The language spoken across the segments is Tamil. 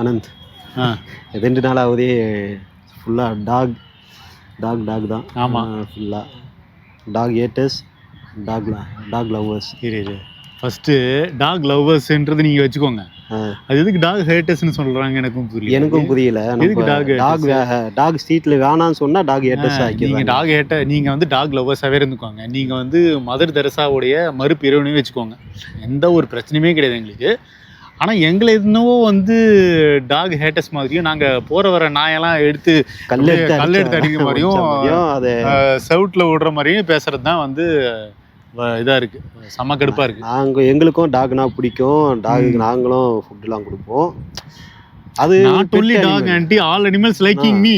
அனந்த். ஆ 2 நாளாவதே ஃபுல்லாக டாக் தான். ஆமாம். ஃபுல்லாக டாக் ஹேட்டர்ஸ், டாக் லவ்வர்ஸ். இது ஃபஸ்ட்டு டாக் லவ்வர்ஸ்ன்றது நீங்கள் வச்சுக்கோங்க. அது எதுக்கு டாக் ஹேட்டர்ஸ்னு சொல்கிறாங்க எனக்கும் புரியல. எதுக்கு டாக் ஸ்ட்ரீட்டில் வேணான்னு சொன்னால் டாக் ஹேட்டர்ஸ் நீங்கள் டாக் ஹேட்டர் நீங்கள் வந்து டாக் லவ்வர்ஸாகவே இருந்துக்கோங்க. நீங்கள் வந்து மதர் தெரசாவுடைய மறுபிறவினே வச்சுக்கோங்க. எந்த ஒரு பிரச்சனையுமே கிடையாது எங்களுக்கு. ஆனால் எங்களை என்னவோ வந்து டாக் ஹேட்டர்ஸ் மாதிரியும் நாங்கள் போகிற வர நாயெல்லாம் எடுத்து கல்லெடுத்து அடிக்கிற மாதிரியும் செவுட்டில் விடுற மாதிரியும் பேசுகிறது தான் வந்து இதாக இருக்குது. செம்ம கடுப்பாக இருக்குது. எங்களுக்கும் டாக்னா பிடிக்கும். டாகுக்கு நாங்களும் ஃபுட்டுலாம் கொடுப்போம். அது not only dog and all animals liking me.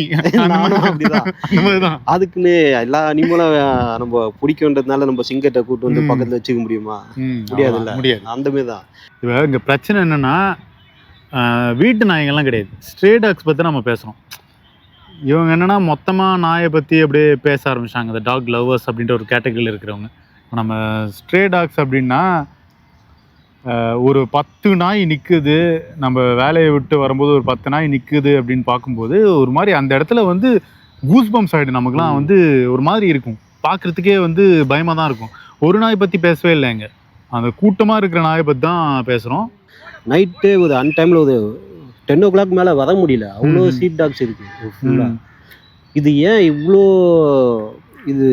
அப்படிதான். அதுக்குன்னு எல்லா அனிமலும் நம்ம பிடிக்கும்ன்றதுனால நம்ம சிங்கத்தை கூட்டு வந்து பக்கத்தில் வச்சுக்க முடியுமா? முடியாது. அந்த மாதிரி தான். இப்போ இங்கே பிரச்சனை என்னென்னா வீட்டு நாய்கள்லாம் கிடையாது. ஸ்ட்ரே டாக்ஸ் பற்றி நம்ம பேசுகிறோம். இவங்க என்னென்னா மொத்தமாக நாயை பற்றி அப்படியே பேச ஆரம்பிச்சாங்க. இந்த டாக் லவ்வர்ஸ் அப்படின்ற ஒரு கேட்டகரியில் இருக்கிறவங்க. நம்ம ஸ்ட்ரே டாக்ஸ் அப்படின்னா ஒரு 10 நாய் நிற்குது, நம்ம வேலையை விட்டு வரும்போது ஒரு 10 நாய் நிற்குது அப்படின்னு பார்க்கும்போது ஒரு மாதிரி அந்த இடத்துல வந்து கூஸ் பம்ப்ஸ் ஆகிடும். நமக்குலாம் வந்து ஒரு மாதிரி இருக்கும், பார்க்குறதுக்கே வந்து பயமாக தான் இருக்கும். ஒரு நாய் பற்றி பேசவே இல்லைங்க, அந்த கூட்டமாக இருக்கிற நாயை பற்றி தான் பேசுகிறோம். நைட்டு ஒரு அன்டைமில் ஒரு 10 o'clock மேலே வர முடியல, அவ்வளோ ஸ்ட்ரீட் டாக்ஸ் இருக்குது. இது ஏன் இவ்வளோ இது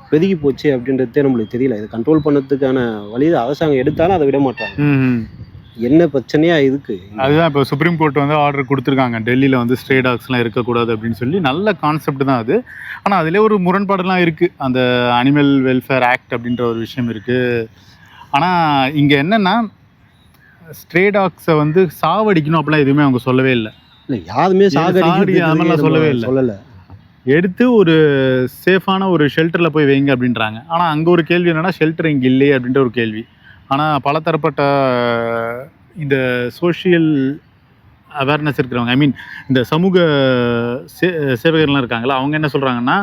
பெருகி போச்சு அப்படின்றதே நம்மளுக்கு தெரியல. இதை கண்ட்ரோல் பண்ணுறதுக்கான வழியை அரசாங்கம் எடுத்தாலும் அதை விட மாட்டாங்க. என்ன பிரச்சனையா இருக்கு? அதுதான் இப்போ சுப்ரீம் கோர்ட் வந்து ஆர்டர் கொடுத்துருக்காங்க, டெல்லியில் வந்து ஸ்ட்ரே டாக்ஸ்லாம் இருக்கக்கூடாது அப்படின்னு சொல்லி. நல்ல கான்செப்ட் தான் அது. ஆனால் அதிலே ஒரு முரண்பாடெல்லாம் இருக்குது. அந்த அனிமல் வெல்ஃபேர் ஆக்ட் அப்படின்ற ஒரு விஷயம் இருக்குது. ஆனால் இங்கே என்னென்னா ஸ்ட்ரே டாக்ஸை வந்து சாவடிக்கணும் அப்படிலாம் எதுவுமே அவங்க சொல்லவே இல்லை. யாருமே அதெல்லாம் சொல்லலை. எடுத்து ஒரு சேஃபான ஒரு ஷெல்டரில் போய் வைங்க அப்படின்றாங்க. ஆனால் அங்கே ஒரு கேள்வி என்னென்னா ஷெல்டர் இங்கே இல்லையே அப்படின்ற ஒரு கேள்வி. ஆனால் பலதரப்பட்ட இந்த சோஷியல் அவேர்னஸ் இருக்கிறவங்க, ஐ மீன் இந்த சமூக சேவகர்லாம் இருக்காங்களா, அவங்க என்ன சொல்கிறாங்கன்னா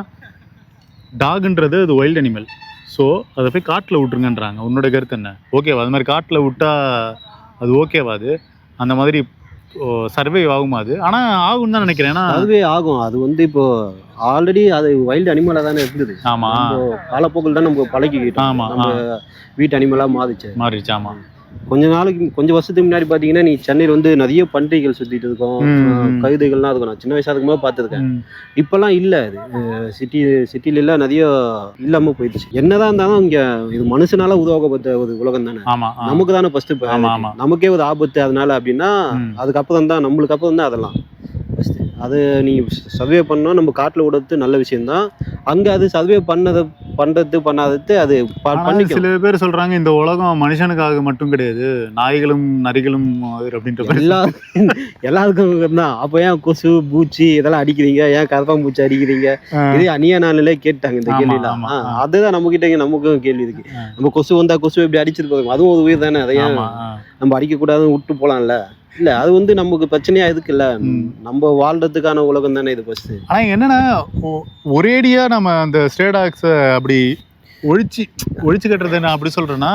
டாக்ன்றது அது வைல்டு அனிமல், ஸோ அதை போய் காட்டில் விட்ருங்கன்றாங்க. உன்னோட கருத்து என்ன? ஓகேவா அது மாதிரி காட்டில் விட்டால் அது ஓகேவா? அது அந்த மாதிரி சர்வே ஆகுமா? அது ஆனால் ஆகும்னு தான் நினைக்கிறேன். ஏன்னா அதுவே ஆகும். அது வந்து இப்போ ஆல்ரெடி அது வைல்டு அனிமலாக தானே இருந்தது. ஆமாம், காலப்போக்கில் தான் நம்ம பழகிக்கிட்டோம். ஆமாம், நம்ம வீட்டு அனிமலாக மாறிச்சு. ஆமாம். கொஞ்சம் வருஷத்துக்கு முன்னாடி பார்த்தீங்கன்னா நீ சென்னையில் வந்து நிறைய பன்றிகள் சுற்றிட்டு இருக்கோம், கழுதைகள்லாம் இருக்கும். நான் சின்ன வயசாக இருக்கும்போது பார்த்துருக்கேன். இப்போல்லாம் இல்லை. அது சிட்டிலெல்லாம் நிறைய இல்லாமல் போயிடுச்சு. என்னதான் இருந்தாலும் இங்கே இது மனுஷனால உருவாக்கப்பட்ட ஒரு உலகம் தானே. நமக்கு தானே ஃபஸ்ட்டு நமக்கே ஒரு ஆபத்து அதனால அப்படின்னா அதுக்கப்புறம் தான் நம்மளுக்கு அப்புறம் தான் அதெல்லாம் ஃபஸ்ட்டு. அது நீ சர்வே பண்ணோம், நம்ம காட்டில் விடுறது நல்ல விஷயம்தான். அங்கே அது சர்வே பண்ணாதது அது பண்ணி. சில பேர் சொல்கிறாங்க இந்த உலகம் மனுஷனுக்காக மட்டும் கிடையாது, நாய்களும் நரிகளும் அப்படின்ற எல்லாருக்கும் தான். அப்போ ஏன் கொசு பூச்சி இதெல்லாம் அடிக்கிறீங்க, ஏன் கரப்பாம்பூச்சி அடிக்கிறீங்க? இதே அந்நிய நாளிலே கேட்டாங்க இந்த கேள்விலாம். அதுதான் நம்மகிட்ட நமக்கும் கேள்வி இருக்கு. நம்ம கொசு வந்தா கொசு எப்படி அடிச்சிட்டு போவோம், அதுவும் ஒரு உயிர் தானே, அதையும் நம்ம அடிக்கக்கூடாதுன்னு விட்டு போகலாம்ல. இல்லை அது வந்து நமக்கு பிரச்சனையா இருக்குல்ல, நம்ம வாழ்றதுக்கான உலகம் தானே இது ஃபர்ஸ்ட். ஆனால் என்னன்னா ஒரேடியா நம்ம அந்த ஸ்ட்ரே டாக்ஸை அப்படி ஒழிச்சு கட்டுறது என்ன அப்படி சொல்றேன்னா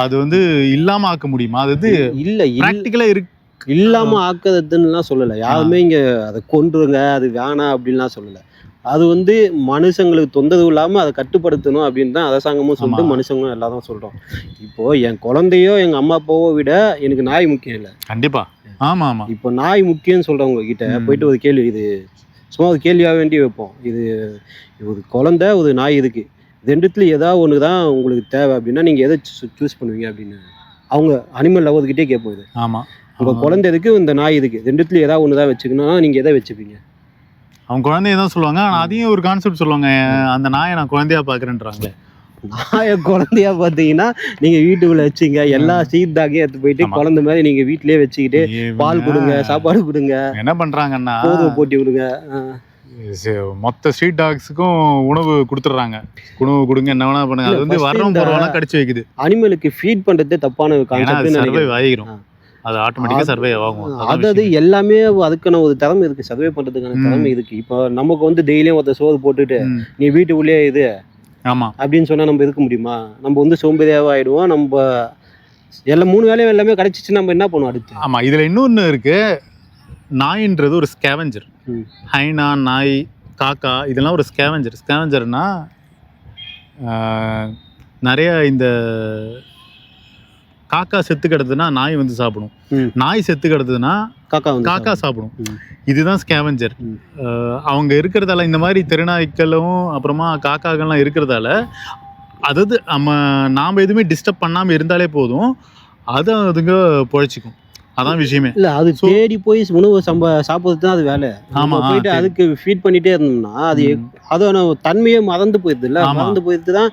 அது வந்து இல்லாம ஆக்க முடியுமா? அது வந்து இல்லை ப்ராக்டிக்கலா இருக்கு, இல்லாம ஆக்குறதுன்னுலாம் சொல்லலை யாருமே. இங்க அதை கொன்றுங்க அது வேணாம் அப்படின்லாம் சொல்லலை. அது வந்து மனுஷங்களுக்கு தொந்தரவு இல்லாமல் அதை கட்டுப்படுத்தணும் அப்படின்னு தான் அரசாங்கமும் சொல்லிட்டு மனுஷங்களும் எல்லாரும் சொல்கிறோம். இப்போது என் குழந்தையோ எங்கள் அம்மா அப்பாவோ விட எனக்கு நாய் முக்கியம் இல்லை. கண்டிப்பாக. ஆமாம் ஆமாம். இப்போ நாய் முக்கியம்னு சொல்கிறவங்க கிட்ட போயிட்டு ஒரு கேள்வி, இது சும்மா ஒரு கேள்வியாக வேண்டி வைப்போம். இது ஒரு குழந்தை ஒரு நாய் இருக்குது, ரெண்டுத்துல ஏதாவது ஒன்று தான் உங்களுக்கு தேவை அப்படின்னா நீங்கள் எதை சூஸ் பண்ணுவீங்க அப்படின்னு அவங்க அனிமல் லவர்கிட்டே கேட்போம். இது ஆமாம், உங்கள் குழந்தை இதுக்கு இந்த நாய் இதுக்கு ரெண்டுத்துல ஏதாவது ஒன்று தான் வச்சுக்கணும்னா நீங்கள் எதை வச்சுப்பீங்க? அவங்க குழந்தைய தான் சொல்லுவாங்க. ஆனால் அதையும் ஒரு கான்செப்ட் சொல்லுவாங்க, அந்த நாயை நான் குழந்தையா பார்க்குறேன்றாங்களே. நாயை குழந்தையா பார்த்தீங்கன்னா நீங்கள் வீட்டுக்குள்ளே வச்சுங்க, எல்லா ஸ்ட்ரீட் டாக்கையும் எடுத்து போயிட்டு குழந்தை மாதிரி நீங்கள் வீட்டிலேயே வச்சுக்கிட்டு பால் கொடுங்க, சாப்பாடு கொடுங்க. என்ன பண்ணுறாங்கன்னா போட்டி கொடுங்க. மொத்த ஸ்ட்ரீட் டாக்ஸுக்கும் உணவு கொடுத்துட்றாங்க, உணவு கொடுங்க என்ன வேணா பண்ணுங்க. அது வந்து வரவும் போகிறவங்களாம் கடிச்சு வைக்குது. அனிமலுக்கு ஃபீட் பண்ணுறதே தப்பான கான்செப்ட். ஆகிரும், அது ஆட்டோமேட்டிக்காக சர்வே ஆகும். அதாவது எல்லாமே அதுக்கான ஒரு திறமை இருக்குது, சர்வே பண்ணுறதுக்கான திறமை இருக்குது. இப்போ நமக்கு வந்து டெய்லியும் ஒருத்தர் சோறு போட்டுட்டு நீ வீட்டுக்குள்ளேயே இது ஆமாம் அப்படின்னு சொன்னால் நம்ம இருக்க முடியுமா? நம்ம வந்து சோம்பேறியாக ஆகிடுவோம். நம்ம எல்லாம் 3 வேலையும் எல்லாமே கிடச்சிச்சு, நம்ம என்ன பண்ணுவோம் அடுத்து? ஆமாம். இதில் இன்னொன்று இருக்குது, நாயின்றது ஒரு ஸ்கேவெஞ்சர். ஹைனா, நாய், காக்கா இதெல்லாம் ஒரு ஸ்கேவெஞ்சர். ஸ்கேவெஞ்சர்னா நிறைய இந்த காக்கா செத்து கிடக்குதுன்னா நாய் வந்து சாப்பிடும், நாய் செத்து கிடக்குதுன்னா காக்கா சாப்பிடும். இதுதான் ஸ்கேவெஞ்சர். அவங்க இருக்கிறதால இந்த மாதிரி தெருநாய்க்களும் அப்புறமா காக்காக்கள்லாம் இருக்கிறதால அதாவது நாம் எதுவுமே டிஸ்டர்ப் பண்ணாமல் இருந்தாலே போதும், அது அதுங்க பொழைச்சிக்கும். அதான் விஷயமே. இல்ல அது தேடி போய் உணவு சாப்பிடுறது தான் அது வேலை. ஆமா, போயிட்டு அதுக்கு ஃபீட் பண்ணிட்டே இருந்தோம்னா அது அதோட தன்மையே மறந்து போயிடுது. இல்ல மறந்து போயிட்டு தான்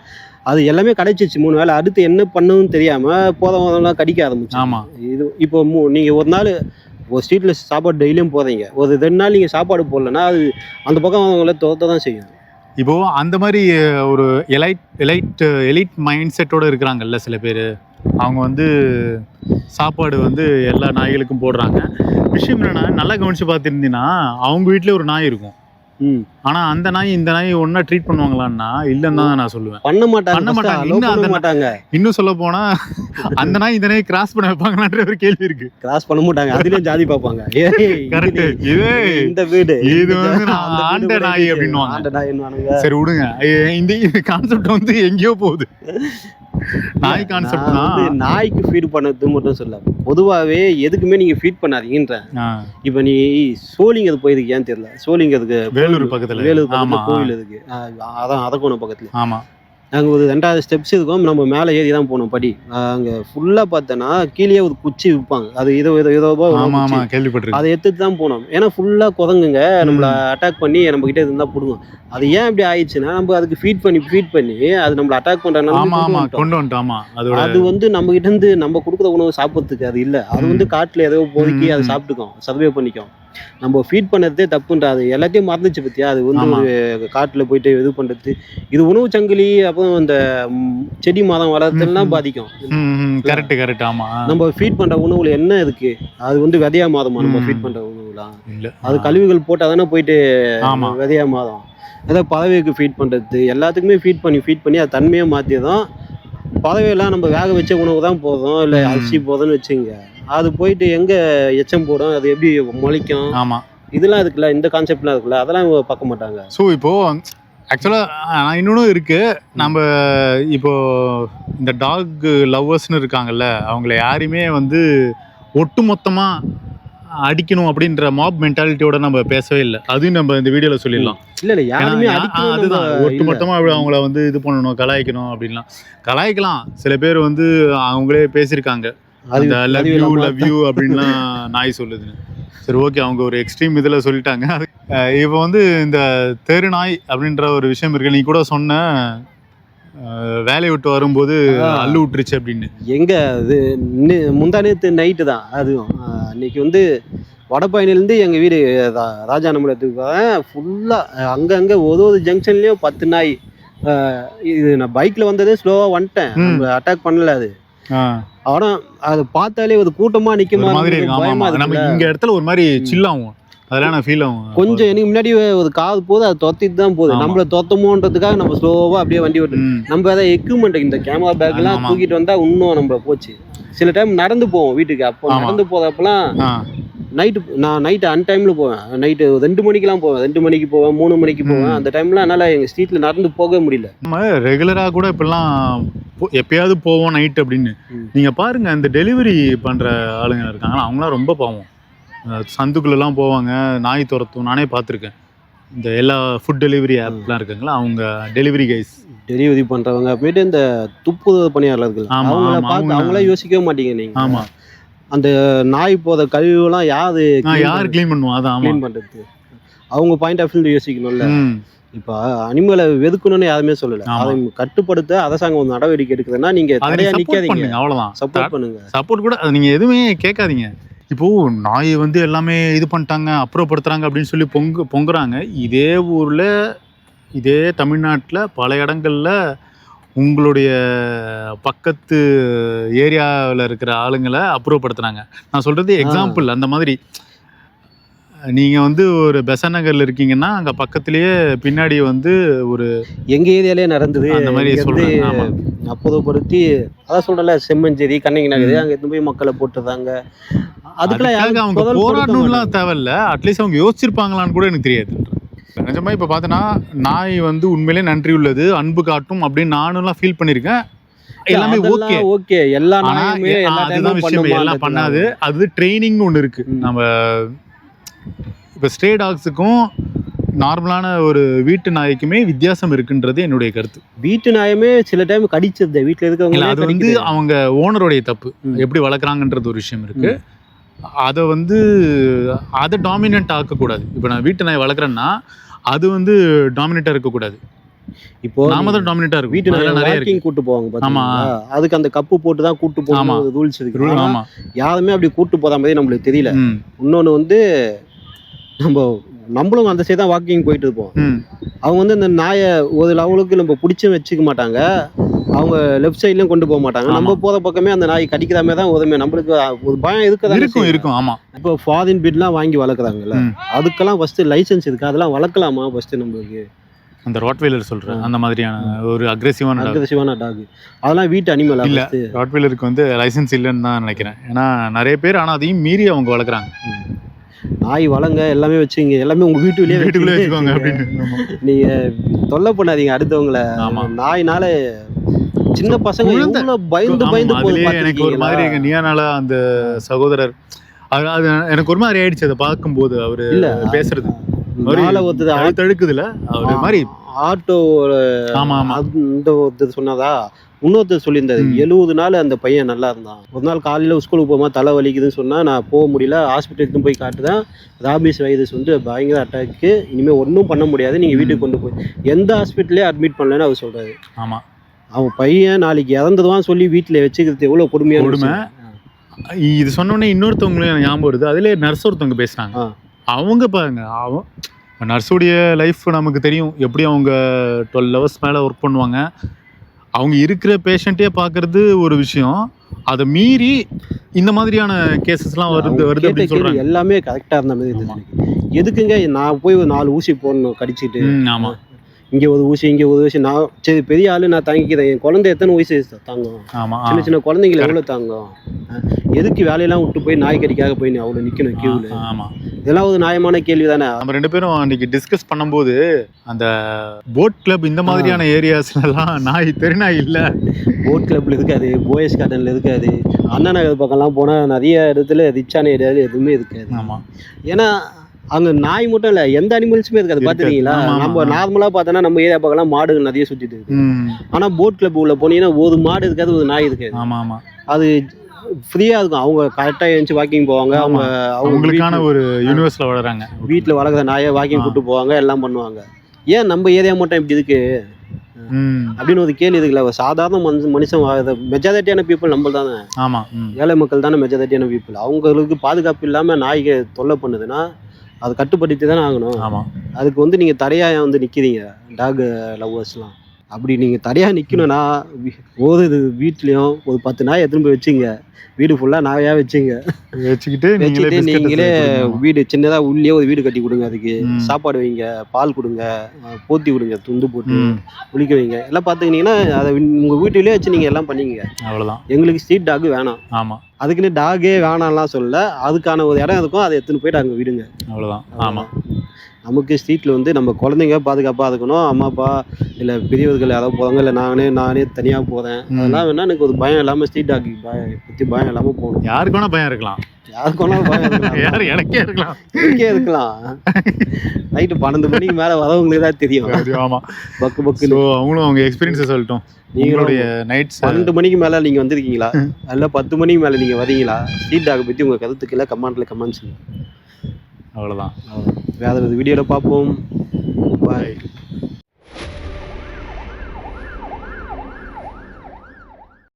அது எல்லாமே கிடைச்சிச்சு 3 வேளை. அடுத்து என்ன பண்ணுன்னு தெரியாம போதெல்லாம் கடிக்க ஆரம்பிச்சு. ஆமா, இது இப்போ நீங்க ஒரு நாள் ஒரு ஸ்ட்ரீட்ல சாப்பாடு டெய்லியும் போறீங்க, ஒரு 2 நாள் நீங்க சாப்பாடு போடலன்னா அது அந்த பக்கம் அவங்கள துரத்த தான் செய்யும். இப்போ அந்த மாதிரி ஒரு எலைட் மைண்ட் செட்டோட இருக்கிறாங்கல்ல சில பேர், அவங்க வந்து சாப்பாடு வந்து எல்லா நாய்களுக்கும் போடுறாங்க. விஷயம் என்னன்னா, நல்லா கவனிச்சு பார்த்துருந்தீங்கன்னா அவங்க வீட்டிலே ஒரு நாய் இருக்கும். ஆனா அந்த நாய் இந்த நாய் ஒன்னா ட்ரீட் பண்ணுவாங்களான்னா இல்லன்னு தான் நான் சொல்லுவேன். பண்ண மாட்டாங்க. இன்னும் சொல்ல போனா அந்த நாய் இந்த நாய் கிராஸ் பண்ண வைப்பாங்களான்ற ஒரு கேள்வி இருக்கு. கிராஸ் பண்ண மாட்டாங்க, அதுலயும் ஜாதி பார்ப்பாங்க. கரெக்ட். இந்த வீடு இது வந்து ஆண்ட நாய் அப்படின்னுவாங்க. சரி விடுங்க, இந்த கான்செப்ட் வந்து எங்கேயோ போகுது. நாய் கான்செப்ட் தான். நாய்க்கு ஃபீட் பண்ணது மட்டும் சொல்ல, பொதுவாகவே எதுக்குமே நீங்க ஃபீட் பண்ணாதீங்கன்ற. இப்ப நீ சோழிங்கிறது போயிருக்கு ஏன்னு தெரியல. சோழிங்கிறதுக்கு வேலூர் பக்கத்துல கோவில் இருக்கு, அதான் அதக்கோணம் பக்கத்துல. ஆமா, நாங்கள் ஒரு 2வது ஸ்டெப்ஸ் இருக்கும், நம்ம மேலே ஏறி தான் போனோம் படி. அங்கே ஃபுல்லாக பார்த்தோன்னா கீழே ஒரு குச்சி விற்பாங்க, அது இதோ கேள்விப்பட்டிருக்கேன். அதை எடுத்துட்டு தான் போனோம். ஏன்னா ஃபுல்லாக குரங்குங்க நம்மளை அட்டாக் பண்ணி நம்மகிட்ட இருந்தால் பிடுங்கும். அது ஏன் இப்படி ஆயிடுச்சுன்னா நம்ம அதுக்கு ஃபீட் பண்ணி அது நம்மளை அட்டாக் பண்ணுறதுனால அது வந்து நம்ம கிட்ட இருந்து நம்ம கொடுக்குற உணவு சாப்பிட்றதுக்கு அது இல்லை. அது வந்து காட்டில் ஏதோ போதைக்கு அதை சாப்பிட்டுக்கும், சர்வே பண்ணிக்கும். நம்ம ஃபீட் பண்ணதே தப்புன்ற, அது எல்லாத்தையும் மறந்துச்சு பத்தியா. அது வந்து ஒரு காட்டுல போயிட்டு இது பண்றது, இது உணவு சங்கிலி. அப்புறம் அந்த செடி மரம் வளர்த்தெல்லாம் பாதிக்கும். கரெக்ட். ஆமா, நம்ம ஃபீட் பண்ற உணவுல என்ன இருக்கு, அது வந்து விதையா மாதமா நம்ம ஃபீட் பண்ற உணவுலாம் இல்ல, அது கழிவுகள் போட்டாதானே போயிட்டு விதையா மாதம். ஏதாவது பறவைக்கு ஃபீட் பண்றது, எல்லாத்துக்குமே ஃபீட் பண்ணி அது தன்மையை மாற்றியதும். பறவையெல்லாம் நம்ம வேக வச்ச உணவு தான் போதும், இல்லை அரிசி போதும்னு வச்சுங்க, அது போயிட்டு எங்க எச்சம் போடும், அது எப்படி முளைக்கும். ஆமா, இதெல்லாம் இருக்குல்ல, இந்த கான்செப்ட்லாம் இருக்குல்ல, அதெல்லாம் பார்க்க மாட்டாங்க. ஸோ இப்போ ஆக்சுவலாக இன்னொன்றும் இருக்கு. நம்ம இப்போ இந்த டாக் லவ்வர்ஸ்னு இருக்காங்கல்ல, அவங்கள யாரையுமே வந்து ஒட்டுமொத்தமாக அடிக்கணும் அப்படின்ற மாப் மென்டாலிட்டியோட நம்ம பேசவே இல்லை. அதையும் நம்ம இந்த வீடியோவில் சொல்லிடலாம். இல்லை யாருமே அதுதான் ஒட்டுமொத்தமாக அவங்கள வந்து இது பண்ணணும், கலாய்க்கணும் அப்படின்லாம். கலாய்க்கலாம், சில பேர் வந்து அவங்களே பேசியிருக்காங்க அந்த லவ் யூ அப்படின்லாம் நாய் சொல்லுதுன்னு. சரி ஓகே, அவங்க ஒரு எக்ஸ்ட்ரீம் இதில் சொல்லிட்டாங்க. இப்போ வந்து இந்த தெரு நாய் அப்படின்ற ஒரு விஷயம் இருக்கு. நீ கூட சொன்ன வேலையை விட்டு வரும்போது அள்ளு விட்டுருச்சு அப்படின்னு. எங்க அது முந்தா நேற்று நைட்டு தான். அதுவும் அன்னைக்கு வந்து வடபழனிலேருந்து எங்கள் வீடு ராஜாநம்பலத்துக்கு ஃபுல்லாக அங்கங்கே ஒரு ஜங்ஷன்லேயும் 10 நாய். இது நான் பைக்கில் வந்ததே ஸ்லோவாக வந்துட்டேன், நம்ம அட்டாக் பண்ணல. அது ஆனா அது பார்த்தாலே ஒரு கூட்டமா நிற்க மாதிரி இங்க இடத்துல ஒரு மாதிரி சில்லாகும், அதெல்லாம் நான் ஃபீல் ஆகும். கொஞ்சம் எனக்கு முன்னாடி ஒரு காது போகுது, அது தொத்திட்டு தான் போகுது. நம்மள தொத்தமோன்றதுக்காக நம்ம ஸ்லோவா அப்படியே வண்டி ஓட்டு. நம்ம ஏதாவது எக்யூப்மெண்ட் இந்த கேமரா பேக் எல்லாம் தூக்கிட்டு வந்தா இன்னும் நம்ம போச்சு. சில டைம் நடந்து போவோம் வீட்டுக்கு, அப்போ நடந்து போதப்பெல்லாம் நைட்டு அன்டைம்ல போவேன். நைட்டு 2 மணிக்கெல்லாம் போவேன், 2 மணிக்கு போவேன், 3 மணிக்கு போவேன். அந்த டைம்ல என்னால எங்க ஸ்ட்ரீட்ல நடந்து போக முடியல. நம்ம ரெகுலரா கூட இப்பெல்லாம் எப்பயாவது போவோம் நைட் அப்படின்னு. நீங்க பாருங்க, இந்த டெலிவரி பண்ற ஆளுங்க இருக்காங்களா, அவங்களாம் ரொம்ப பாவம். சந்துக்குள்ளெல்லாம் போவாங்க, நாய் துரத்தும். நானே பார்த்துருக்கேன். இந்த எல்லா ஃபுட் டெலிவரி ஆப்லாம் இருக்காங்களா, அவங்க டெலிவரி கைஸ் டெலிவரி பண்றவங்க போயிட்டு இந்த துப்பு பணியாளர்கள் அவங்கள பார்த்து அவங்களே யோசிக்கவே மாட்டீங்க நீங்க. ஆமா, அந்த நாய் போத கழிவுலாம் யார் க்ளீன் பண்ணுவா, அதான் க்ளீன் பண்றது அவங்க பாயிண்ட் ஆஃப் வியூ யோசிக்கணும்ல. இப்போ அனிமலை வெதுக்கணும்னு யாருமே சொல்லல, அதை கட்டுப்படுத்த அரசாங்கம் ஒரு நடவடிக்கை எடுக்குதுன்னா நீங்க நிக்காதீங்க, அவ்வளவுதான். சப்போர்ட் பண்ணுங்க. சப்போர்ட் கூட நீங்க எதுவுமே கேட்காதீங்க. இப்போ நாய் வந்து எல்லாமே இது பண்ணிட்டாங்க, அப்புறப்படுத்துறாங்க அப்படின்னு சொல்லி பொங்குறாங்க. இதே ஊர்ல இதே தமிழ்நாட்டில் பல இடங்கள்ல உங்களுடைய பக்கத்து ஏரியாவில் இருக்கிற ஆளுங்களை அப்புறப்படுத்துறாங்க. நான் சொல்றது எக்ஸாம்பிள். அந்த மாதிரி நீங்கள் வந்து ஒரு பெசன் நகரில் இருக்கீங்கன்னா அங்கே பக்கத்துலேயே பின்னாடி வந்து ஒரு எங்கள் ஏரியாலே நடந்தது அந்த மாதிரி சொல்கிறேன். அப்புறப்படுத்தி அதான் சொல்கிறல, செம்மஞ்சேரி, கண்ணகி நகர், அங்கே எடுத்து போய் மக்களை போட்டுருந்தாங்க. அதுக்காக அவங்க போராடணும்லாம் தேவையில்ல, அட்லீஸ்ட் அவங்க யோசிச்சிருப்பாங்களான்னு கூட எனக்கு தெரியாது. நிஜமா இப்போ பார்த்தோன்னா நாய் வந்து உண்மையிலே நன்றி உள்ளது, அன்பு காட்டும் அப்படின்னு நானும்லாம் ஃபீல் பண்ணியிருக்கேன். எல்லாமே ஓகே, எல்லா நாயுமே அதுதான் விஷயம், எல்லாம் பண்ணாது. அது ட்ரைனிங்னு ஒன்று இருக்கு. நம்ம இப்போ ஸ்ட்ரே டாக்ஸுக்கும் நார்மலான ஒரு வீட்டு நாய்க்குமே வித்தியாசம் இருக்குன்றது என்னுடைய கருத்து. வீட்டு நாயமே சில டைம் கடிச்சிருது வீட்டில் இருக்கவங்க, அது வந்து அவங்க ஓனருடைய தப்பு, எப்படி வளர்க்குறாங்கன்றது ஒரு விஷயம் இருக்கு. அதை வந்து அதை டாமினன்ட் ஆக்கக்கூடாது. இப்போ நான் வீட்டு நாய் வளர்க்குறேன்னா அது வந்து டாமினேட்டாக இருக்கக்கூடாது. இப்போ நாம தான் டாமினேட்டா இருக்கும். வீட்டு நாய் நிறைய வாக்கிங் கூட்டு போவாங்க பாத்தீங்களா, அதுக்கு அந்த கப்பு போட்டு தான் கூட்டு போவாங்க, ரூல்ஸ் இருக்கு. ஆமா, யாருமே அப்படி கூட்டு போற மாதிரி நம்மளுக்கு தெரியல. இன்னொன்னு வந்து நம்மளும் அந்த சைடு தான் வாக்கிங் போயிட்டு இருப்போம். அவங்க வந்து இந்த நாயை ஒரு லெவலுக்கு நம்ம பிடிச்சும் வச்சுக்க மாட்டாங்க, அவங்க லெஃப்ட் சைட்லயும் கொண்டு போக மாட்டாங்க. நம்ம போற பக்கமே அந்த நாய் கடிக்கிற மாதிரி தான் உதவி, நம்மளுக்கு ஒரு பயம் இருக்கும். ஆமா, இப்போ ஃபாரின் பீட்லாம் வாங்கி வளர்க்குறாங்கல்ல, அதுக்கெல்லாம் ஃபர்ஸ்ட் லைசன்ஸ் இருக்கு, அதெல்லாம் வளர்க்கலாமா ஃபர்ஸ்ட் நம்மளுக்கு? அந்த ராட்வெய்லர் சொல்றேன், அந்த மாதிரியான ஒரு அக்ரெசிவான டாக், அதெல்லாம் வீட்டு அனிமல் இல்ல. ராட்வெய்லருக்கு வந்து லைசன்ஸ் இல்லைன்னு தான் நினைக்கிறேன். ஏன்னா நிறைய பேர் ஆனா அதையும் மீறி அவங்க வளர்க்குறாங்க. நாய் வளங்க, எல்லாமே வச்சுங்க, எல்லாமே உங்க வீட்டுக்குள்ளே வச்சுக்கோங்க அப்படின்னு நீங்க தொல்லை பண்ணாதீங்க அடுத்தவங்கள. நாய்னால சின்ன பசங்க எவ்வளவு பயந்து போகுது. எனக்கு ஒரு மாதிரி எங்க நியானால அந்த சகோதரர் அது எனக்கு ஒரு மாதிரி ஆயிடுச்சு அதை பார்க்கும்போது. அவரு பேசுறது தடுக்குதுல அவரு மாதிரி ஆட்டோ இந்த ஒருத்தர் சொன்னதா, இன்னொருத்தர் சொல்லியிருந்தாரு 70 நாள் அந்த பையன் நல்லா இருந்தான். ஒரு நாள் காலையில் ஸ்கூலுக்கு போகும்போது தலை வலிக்குதுன்னு சொன்னால், நான் போக முடியல, ஹாஸ்பிட்டலுக்கு போய் காட்டுதான், ராபிஸ் வைரஸ் வந்து பயங்கர அட்டாக்கு, இனிமேல் ஒன்றும் பண்ண முடியாது, நீங்கள் வீட்டுக்கு கொண்டு போய் எந்த ஹாஸ்பிட்டலே அட்மிட் பண்ணலன்னு அவர் சொல்கிறாரு. ஆமாம், அவன் பையன் நாளைக்கு இறந்துடுவான்னு சொல்லி வீட்டில் வச்சுக்கிறது எவ்வளோ கொடுமை. இது சொன்னோடனே இன்னொருத்தவங்களையும் ஞாபகம் வருது. அதிலே நர்ஸ் ஒருத்தவங்க பேசுகிறாங்க. அவங்க பாருங்க, நர்ஸுடைய லைஃப் நமக்கு தெரியும், எப்படி அவங்க 12 hours மேலே ஒர்க் பண்ணுவாங்க. அவங்க இருக்கிற பேஷண்ட்டே பார்க்கறது ஒரு விஷயம், அதை மீறி இந்த மாதிரியான கேசஸ்லாம் வருது அப்படின்னு சொல்றாங்க. எல்லாமே கரெக்டாக இருந்த மாதிரி இருந்தது. எதுக்குங்க நான் போய் ஒரு 4 ஊசி போடணும் கடிச்சிட்டு? ஆமாம், இங்கே ஒரு ஊசி, இங்கே ஒரு ஊசி. நான் சரி பெரிய ஆள், நான் தாங்கிக்கிறேன். என் குழந்தை எத்தனை ஊசி தாங்கும்? சின்ன சின்ன குழந்தைங்களை எவ்வளோ தாங்கும்? எதுக்கு வேலையெல்லாம் விட்டு போய் நாய் கடிக்காக போய் நீ அவ்வளோ நிற்கணும் கியூவில்? ஆமாம், இதெல்லாம் ஒரு நியாயமான கேள்வி தானே. நம்ம 2 பேரும் அன்றைக்கி டிஸ்கஸ் பண்ணும்போது அந்த போட் கிளப் இந்த மாதிரியான ஏரியாஸ்லாம் நாய் தெருநாய் இல்லை. போட் கிளப்பில் இருக்காது, போயஸ் கார்டனில் இருக்காது, அண்ணா நகர் பக்கம்லாம் போனால் நிறைய இடத்துல ரிச்சான ஏரியாவில் எதுவுமே இருக்காது. ஆமாம், ஏன்னா அங்கே நாய் மட்டும் இல்லை, எந்த அனிமல்ஸுமே இருக்காது. பார்த்துருக்கீங்களா? நம்ம நார்மலாக பார்த்தோன்னா நம்ம ஏரியா பக்கம்லாம் மாடுகள் நிறைய சுற்றிட்டு இருக்கு. ஆனால் போட் கிளப் உள்ள போனீங்கன்னா ஒரு மாடு இருக்காது, ஒரு நாய் இருக்காது. ஆமாம் ஆமாம், அது ஃப்ரீயாக இருக்கும். அவங்க கரெக்டாக எழுந்துச்சு வாக்கிங் போவாங்க. அவங்களுக்கான ஒரு யூனிவர்ஸில் வளர்றாங்க. வீட்டில் வளர்க்குற நாயை வாக்கிங் கூட்டு போவாங்க, எல்லாம் பண்ணுவாங்க. ஏன் நம்ம ஏரியா மட்டும் இப்படி இருக்கு அப்படின்னு ஒரு கேள்வி இருக்குல்ல. சாதாரண மனுஷன் மெஜாரிட்டியான பீப்புள் நம்ம தானே. ஆமாம், ஏழை மக்கள் தானே மெஜாரிட்டியான பீப்புள். அவங்களுக்கு பாதுகாப்பு இல்லாமல் நாய்க்கு தொல்லை பண்ணுதுன்னா அது கட்டுப்படுத்தி தானே ஆகணும். ஆமாம், அதுக்கு வந்து நீங்கள் தடையாக வந்து நிற்கிறீங்க டாக் லவ்வர்ஸ்லாம். அப்படி நீங்கள் தடையாக நிற்கணும்னா ஒரு வீட்லேயும் ஒரு 10 நாய் எடுத்துன்னு போய் வச்சுங்க, வீடு ஃபுல்லாக நாயாக வச்சுக்கிட்டு நீங்களே வீடு சின்னதாக உள்ளே ஒரு வீடு கட்டி கொடுங்க. அதுக்கு சாப்பாடு வைங்க, பால் கொடுங்க, போத்தி கொடுங்க, துண்டு போட்டு குளிக்க வைங்க, எல்லாம் பார்த்துக்கினீங்கன்னா அதை உங்கள் வீட்டிலே வச்சு நீங்கள் எல்லாம் பண்ணிங்க. அவ்வளோதான். எங்களுக்கு ஸ்ட்ரீட் டாக் வேணாம். ஆமாம், அதுக்குன்னு டாகே வேணாம்லாம் சொல்ல, அதுக்கான ஒரு இடம் இருக்கும், அதை எடுத்துன்னு போயிட்டு அங்கே விடுங்க. அவ்வளோதான். ஆமாம், நமக்கு ஸ்ட்ரீட்டில் வந்து நம்ம குழந்தைங்க பாதுகாப்பாக இருக்கணும். அம்மா அப்பா இல்லை பெரியவர்கள் யாராவது போகிறாங்க, இல்லை நானே தனியாக போகிறேன், அதெல்லாம் வேணா எனக்கு ஒரு பயம் இல்லாமல் ஸ்ட்ரீட் டாக் பற்றி பயம் இல்லாமல் போகணும். யாருக்கு வேணா பயம் இருக்கலாம், யாருக்கு வேணாலும் பயம் இருக்கலாம். எனக்கே இருக்கலாம். நைட்டு 12 மணிக்கு மேலே வரவங்களுக்கு தான் தெரியும். ஆமாம், பக்கு அவங்களும் அவங்க எக்ஸ்பீரியன்ஸை சொல்லட்டும். நீங்களுடைய நைட்ஸ் 12 மணிக்கு மேலே நீங்கள் வந்திருக்கீங்களா, இல்லை 10 மணிக்கு மேலே நீங்கள் வரீங்களா? ஸ்ட்ரீட் டாக் பற்றி உங்கள் கருத்துக்களை கமெண்ட்ஸ். அவ்வளோதான். வேறு ஒரு வீடியோவில் பார்ப்போம். பாய்.